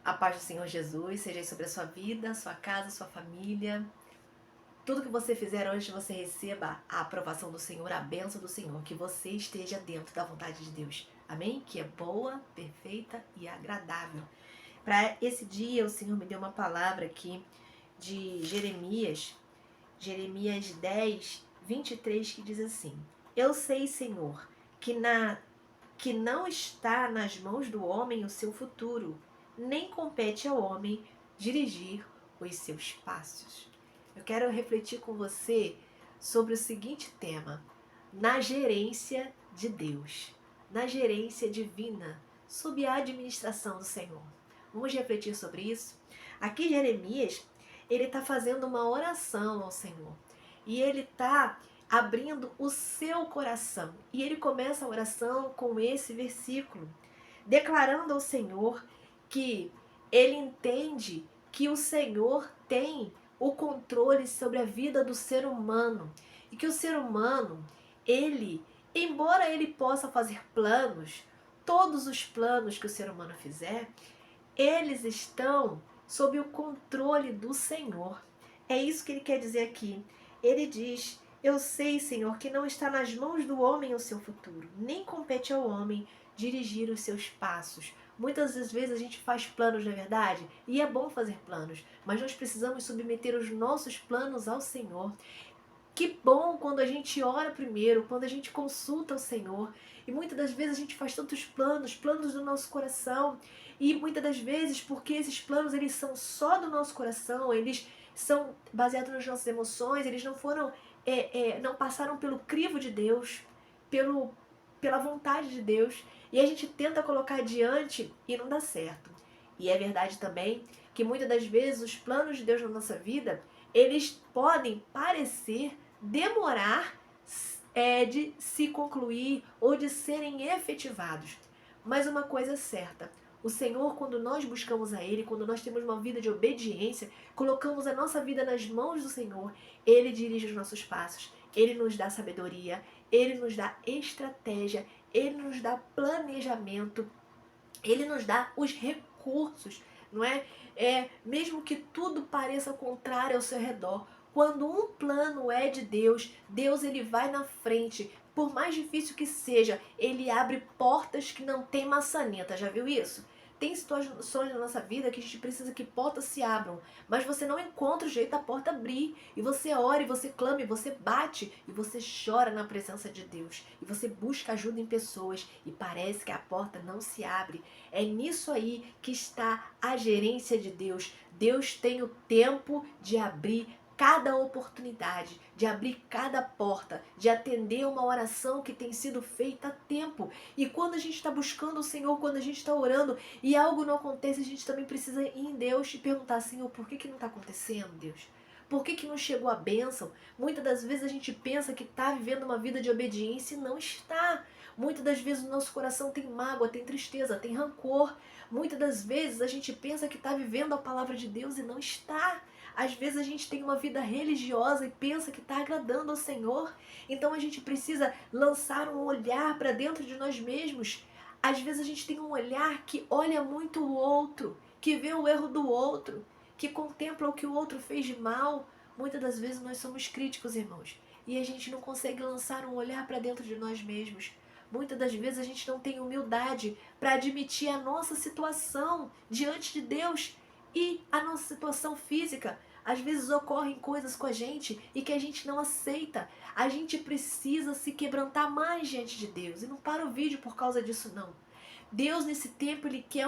A paz do Senhor Jesus seja sobre a sua vida, sua casa, sua família. Tudo que você fizer hoje, você receba a aprovação do Senhor, a bênção do Senhor, que você esteja dentro da vontade de Deus. Amém? Que é boa, perfeita e agradável. Para esse dia, o Senhor me deu uma palavra aqui de Jeremias 10, 23, que diz assim: Eu sei, Senhor, que não está nas mãos do homem o seu futuro, nem compete ao homem dirigir os seus passos. Eu quero refletir com você sobre o seguinte tema: na gerência de Deus, na gerência divina, sob a administração do Senhor. Vamos refletir sobre isso? Aqui Jeremias, ele está fazendo uma oração ao Senhor e ele está abrindo o seu coração. E ele começa a oração com esse versículo, declarando ao Senhor que ele entende que o Senhor tem o controle sobre a vida do ser humano e que o ser humano, embora ele possa fazer planos, todos os planos que o ser humano fizer, eles estão sob o controle do Senhor. É isso que ele quer dizer aqui. Ele diz: Eu sei, Senhor, que não está nas mãos do homem o seu futuro, nem compete ao homem dirigir os seus passos. Muitas das vezes a gente faz planos, não é verdade? E é bom fazer planos, mas nós precisamos submeter os nossos planos ao Senhor. Que bom quando a gente ora primeiro, quando a gente consulta o Senhor. E muitas das vezes a gente faz tantos planos, planos do nosso coração. E muitas das vezes, porque esses planos eles são só do nosso coração, eles são baseados nas nossas emoções, eles não foram, não passaram pelo crivo de Deus, pela vontade de Deus. E a gente tenta colocar adiante e não dá certo. E é verdade também que muitas das vezes os planos de Deus na nossa vida, eles podem parecer demorar de se concluir ou de serem efetivados. Mas uma coisa é certa: o Senhor, quando nós buscamos a Ele, quando nós temos uma vida de obediência, colocamos a nossa vida nas mãos do Senhor, Ele dirige os nossos passos, Ele nos dá sabedoria, Ele nos dá estratégia, Ele nos dá planejamento, Ele nos dá os recursos, não é? Mesmo que tudo pareça contrário ao seu redor, quando um plano é de Deus, Deus ele vai na frente. Por mais difícil que seja, ele abre portas que não tem maçaneta. Já viu isso? Tem situações na nossa vida que a gente precisa que portas se abram, mas você não encontra o jeito da porta abrir. E você ora, e você clama, e você bate, e você chora na presença de Deus. E você busca ajuda em pessoas, e parece que a porta não se abre. É nisso aí que está a gerência de Deus. Deus tem o tempo de abrir cada oportunidade, de abrir cada porta, de atender uma oração que tem sido feita há tempo. E quando a gente está buscando o Senhor, quando a gente está orando e algo não acontece, a gente também precisa ir em Deus e perguntar: Senhor, por que não está acontecendo, Deus? Por que não chegou a bênção? Muitas das vezes a gente pensa que está vivendo uma vida de obediência e não está. Muitas das vezes o nosso coração tem mágoa, tem tristeza, tem rancor. Muitas das vezes a gente pensa que está vivendo a palavra de Deus e não está. Às vezes a gente tem uma vida religiosa e pensa que está agradando ao Senhor. Então a gente precisa lançar um olhar para dentro de nós mesmos. Às vezes a gente tem um olhar que olha muito o outro, que vê o erro do outro, que contempla o que o outro fez de mal. Muitas das vezes nós somos críticos, irmãos, e a gente não consegue lançar um olhar para dentro de nós mesmos. Muitas das vezes a gente não tem humildade para admitir a nossa situação diante de Deus e a nossa situação física. Às vezes ocorrem coisas com a gente e que a gente não aceita. A gente precisa se quebrantar mais diante de Deus. E não para o vídeo por causa disso, não. Deus, nesse tempo, Ele quer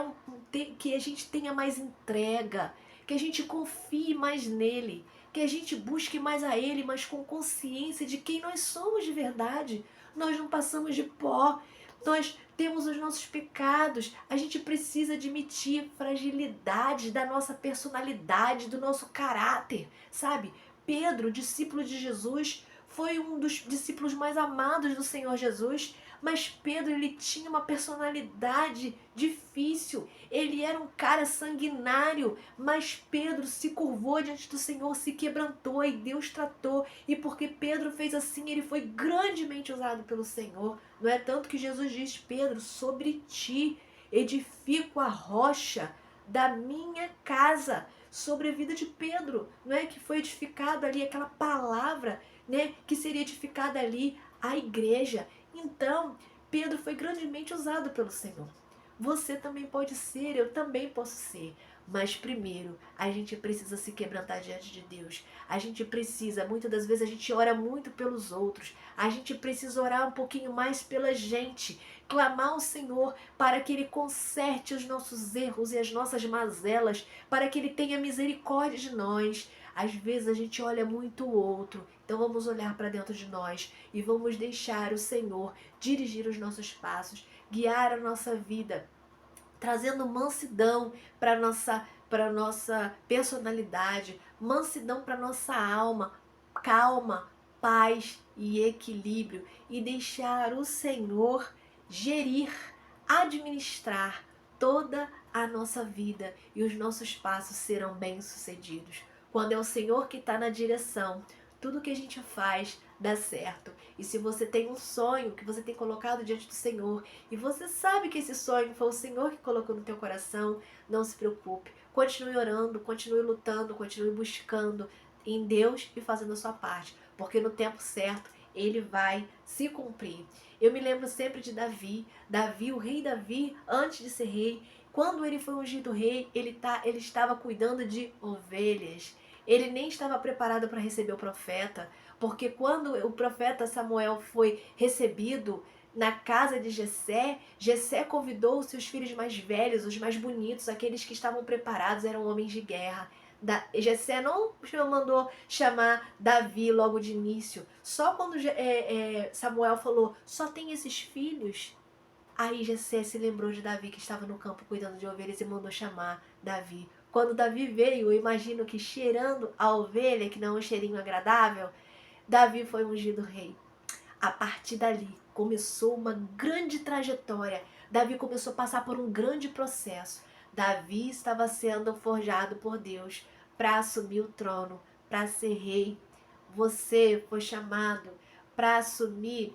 que a gente tenha mais entrega, que a gente confie mais nele, que a gente busque mais a Ele, mas com consciência de quem nós somos de verdade. Nós não passamos de pó, nós temos os nossos pecados, a gente precisa admitir fragilidades da nossa personalidade, do nosso caráter, sabe? Pedro, discípulo de Jesus, foi um dos discípulos mais amados do Senhor Jesus, mas Pedro, ele tinha uma personalidade difícil, ele era um cara sanguinário, mas Pedro se curvou diante do Senhor, se quebrantou e Deus tratou, e porque Pedro fez assim, ele foi grandemente usado pelo Senhor. Não é tanto que Jesus diz: Pedro, sobre ti edifico a rocha da minha casa, sobre a vida de Pedro, não é? Que foi edificada ali aquela palavra, né? Que seria edificada ali a igreja. Então, Pedro foi grandemente usado pelo Senhor. Você também pode ser, eu também posso ser. Mas primeiro, a gente precisa se quebrantar diante de Deus. A gente precisa, muitas das vezes a gente ora muito pelos outros. A gente precisa orar um pouquinho mais pela gente. Clamar ao Senhor para que Ele conserte os nossos erros e as nossas mazelas, para que Ele tenha misericórdia de nós. Às vezes a gente olha muito o outro, então vamos olhar para dentro de nós e vamos deixar o Senhor dirigir os nossos passos, guiar a nossa vida, trazendo mansidão para nossa personalidade, mansidão para nossa alma, calma, paz e equilíbrio, e deixar o Senhor gerir, administrar toda a nossa vida, e os nossos passos serão bem-sucedidos. Quando é o Senhor que está na direção, tudo que a gente faz dá certo. E se você tem um sonho que você tem colocado diante do Senhor, e você sabe que esse sonho foi o Senhor que colocou no teu coração, não se preocupe. Continue orando, continue lutando, continue buscando em Deus e fazendo a sua parte, porque no tempo certo ele vai se cumprir. Eu me lembro sempre de Davi, o rei Davi, antes de ser rei, quando ele foi ungido rei, ele estava cuidando de ovelhas. Ele nem estava preparado para receber o profeta, porque quando o profeta Samuel foi recebido na casa de Jessé, Jessé convidou os seus filhos mais velhos, os mais bonitos, aqueles que estavam preparados, eram homens de guerra. Jessé não mandou chamar Davi logo de início. Só quando Samuel falou, só tem esses filhos, aí Jessé se lembrou de Davi, que estava no campo cuidando de ovelhas, e mandou chamar Davi. Quando Davi veio, eu imagino que cheirando a ovelha, que não é um cheirinho agradável, Davi foi ungido rei. A partir dali, começou uma grande trajetória. Davi começou a passar por um grande processo. Davi estava sendo forjado por Deus para assumir o trono, para ser rei. Você foi chamado para assumir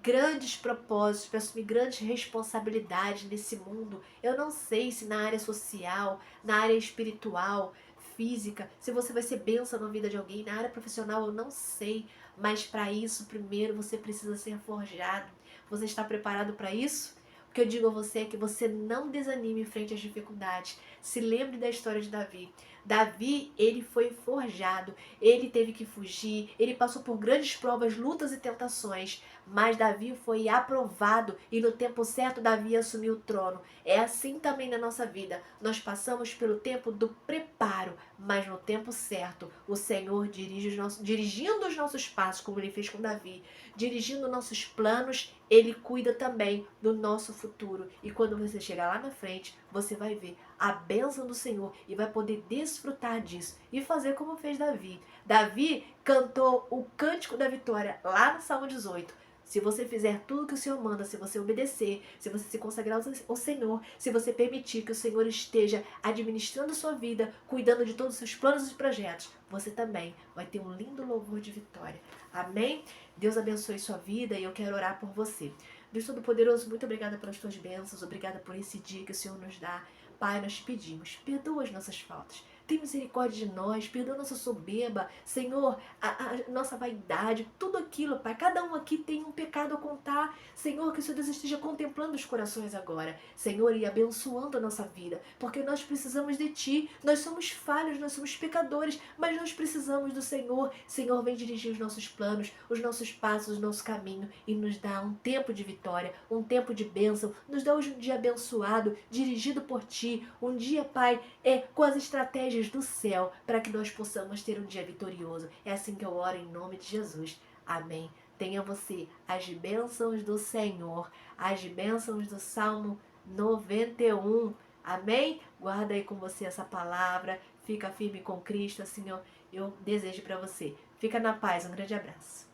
grandes propósitos, para assumir grandes responsabilidades nesse mundo. Eu não sei se na área social, na área espiritual, física, se você vai ser bênção na vida de alguém, na área profissional eu não sei, mas para isso primeiro você precisa ser forjado. Você está preparado para isso? O que eu digo a você é que você não desanime em frente às dificuldades. Se lembre da história de Davi. Davi, ele foi forjado, ele teve que fugir, ele passou por grandes provas, lutas e tentações, mas Davi foi aprovado e no tempo certo Davi assumiu o trono. É assim também na nossa vida. Nós passamos pelo tempo do preparo, mas no tempo certo o Senhor dirigindo os nossos passos, como ele fez com Davi, dirigindo nossos planos, ele cuida também do nosso futuro. E quando você chegar lá na frente, você vai ver a bênção do Senhor e vai poder desfrutar disso e fazer como fez Davi. Davi cantou o cântico da vitória lá no Salmo 18. Se você fizer tudo que o Senhor manda, se você obedecer, se você se consagrar ao Senhor, se você permitir que o Senhor esteja administrando a sua vida, cuidando de todos os seus planos e projetos, você também vai ter um lindo louvor de vitória. Amém? Deus abençoe sua vida e eu quero orar por você. Deus Todo-Poderoso, muito obrigada pelas tuas bênçãos, obrigada por esse dia que o Senhor nos dá. Pai, nós te pedimos, perdoa as nossas faltas. Tem misericórdia de nós, perdoa nossa soberba, Senhor, a nossa vaidade, tudo aquilo, Pai. Cada um aqui tem um pecado a contar. Senhor, que o Senhor Deus esteja contemplando os corações agora, Senhor, e abençoando a nossa vida, porque nós precisamos de Ti. Nós somos falhos, nós somos pecadores, mas nós precisamos do Senhor. Senhor, vem dirigir os nossos planos, os nossos passos, o nosso caminho e nos dá um tempo de vitória, um tempo de bênção. Nos dá hoje um dia abençoado, dirigido por Ti. Um dia, Pai, com as estratégias do céu, para que nós possamos ter um dia vitorioso. É assim que eu oro em nome de Jesus. Amém. Tenha você as bênçãos do Senhor, as bênçãos do Salmo 91. Amém? Guarda aí com você essa palavra. Fica firme com Cristo. Assim eu desejo para você. Fica na paz. Um grande abraço.